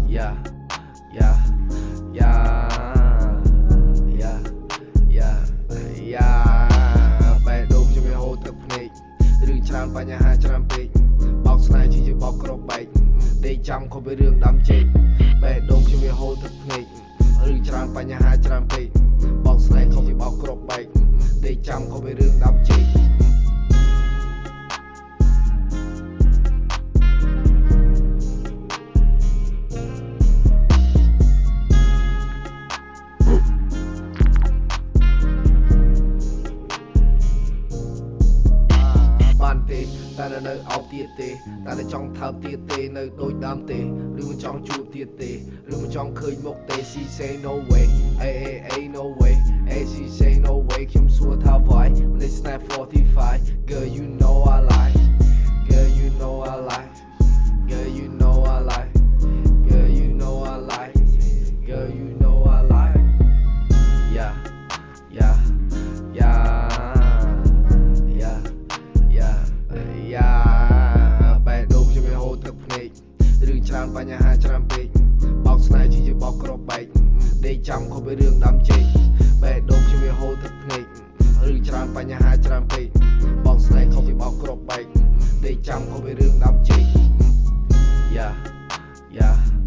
yeah yeah yeah yeah yeah yeah បែរដូងខ្ញុំវាហូរទឹកភ្នែករឿងច្រើនបញ្ហាច្រើនពេកបោកស្នេហ៍ជាបោកក្របបែកដេកចាំខុសពីរឿងដាំចេកបែរដូងខ្ញុំវាហូរទឹកភ្នែករឿងច្រើនបញ្ហាច្រើនពេកបោកស្នេហ៍ខុសពីបោកក្របបែកដេកចាំខុសពីរឿងដាំចេកតែនៅអោបទៀតទេតែចង់ថើបទៀតទេនៅដូចដើមទេឬមិនចង់ជួបទៀតទេឬមិនចង់ឃើញមុខទេ She say no way no way she say no way ខ្ញុំសួរថា why មិន snap 45 girl you know I like girl you know I like girl you know I like girl you know I like girl you know I like yeah yeah yeahរឿងច្រើនបញ្ហាច្រើនពេកបោកស្នេហ៍ជាបោកក្របបែកដេកចាំខុសពីរឿងដាំចេកបែរដូងខ្ញុំវាហូរទឹកភ្នែករឿងច្រើនបញ្ហាច្រើនពេកបោកស្នេហ៍ខុសពីបោកក្របបែកដេកចាំខុសពីរឿងដាំចេក yeah yeah